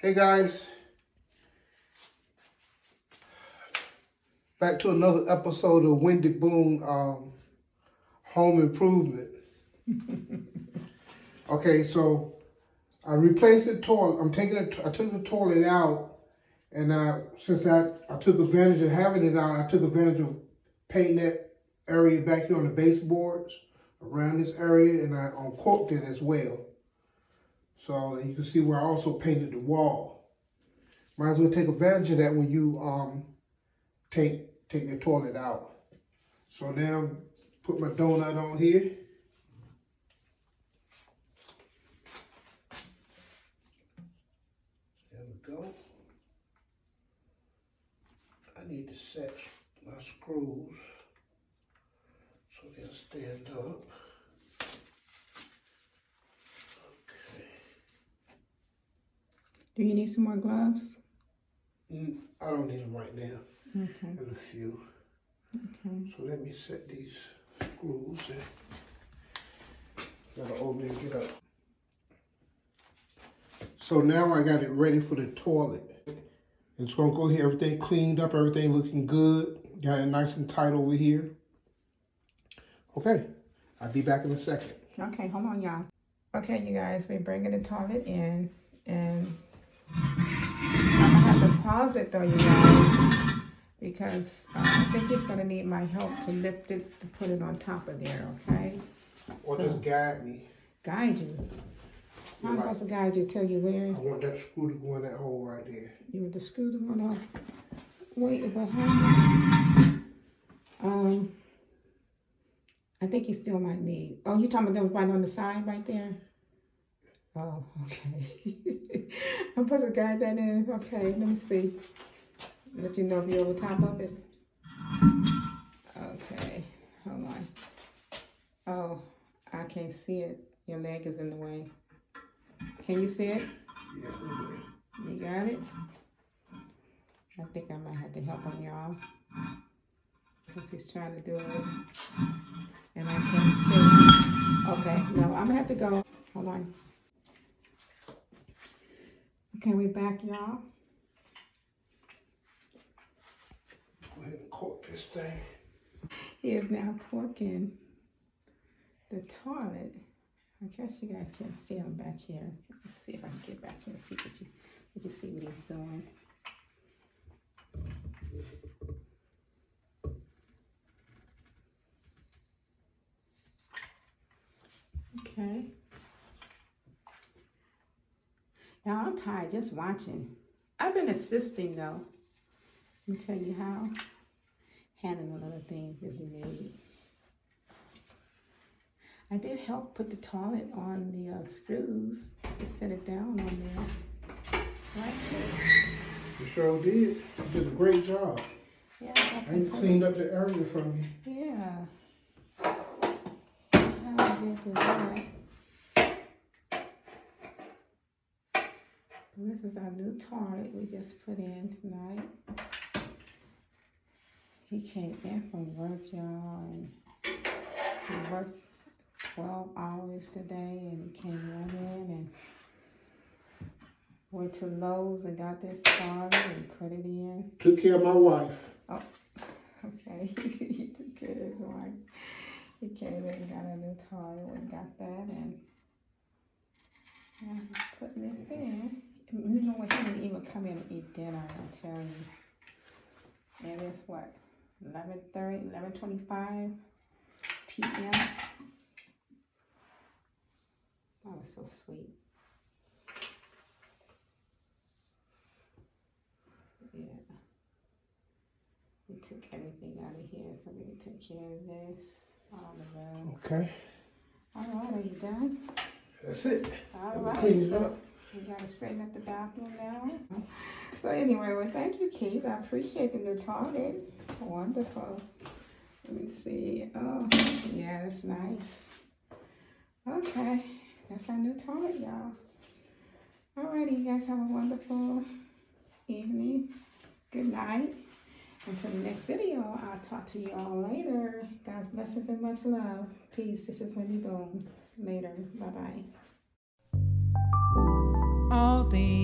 Hey guys, back to another episode of Wendy Boone Home Improvement. Okay, so I replaced the toilet. I took the toilet out, and since I took advantage of having it out, I took advantage of painting that area back here on the baseboards around this area, and I uncorked it as well. So you can see where I also painted the wall. Might as well take advantage of that when you take the toilet out. So now put my donut on here. There we go. I need to set my screws so they'll stand up. Okay. Do you need some more gloves? I don't need them right now. Okay. And a few. Okay. So let me set these screws and let the old man get up. So now I got it ready for the toilet. It's gonna go here, everything cleaned up, everything looking good. Got it nice and tight over here. Okay, I'll be back in a second. Okay, hold on, y'all. Okay, you guys, we're bringing the toilet in, and I'm gonna have to pause it though, you guys, because I think he's gonna need my help to lift it, to put it on top of there, okay? Or just guide me. Guide you? How am I supposed to guide you? Tell you where? I want that screw to go in that hole right there. You want the screw to go off? Wait, but how? I think you still might need. Oh, you talking about them right on the side right there? Oh, okay. I'm supposed to guide that in. Okay, let me see. Let you know if you're over top of it. Okay, hold on. Oh, I can't see it. Your leg is in the way. Can you see it? Yeah, You got it? I think I might have to help him, y'all. Because he's trying to do it. And I can't see. Okay, no, I'm going to have to go. Hold on. Okay, we're back, y'all. go ahead and cork this thing. He is now corking the toilet. I guess you guys can't see him back here. Let's see if I can get back here and see what you see what he's doing. Okay. Now I'm tired just watching. I've been assisting though. Let me tell you how. Handling other things that he made. I did help put the toilet on the screws to set it down on there. Right there. You sure did. You did a great job. Yeah, I ain't cleaned up the area from you. Yeah. I did do that. This is our new toilet we just put in tonight. He came in from work, y'all, and he worked 12 hours today, and he came right in and went to Lowe's and got this started and put it in. Took care of my wife. Oh, okay. He took care of his wife. He came in and got a new toilet and got that, and now he's putting this in. You know what? He didn't even come in and eat dinner, I tell you. And it's what? 11:30, 11:25 p.m. That was so sweet. Yeah. We took everything out of here, so we can take care of this. All of that. Okay. All right, are you done? That's it. All right. Clean it up. We gotta straighten up the bathroom now. So anyway, well, thank you, Keith. I appreciate the new toilet. Wonderful. Let me see. Oh, yeah, that's nice. Okay, that's our new toilet, y'all. Alrighty, you guys have a wonderful evening. Good night. Until the next video, I'll talk to you all later. God's blessings and much love. Peace. This is Wendy Boone. Later. Bye-bye. All the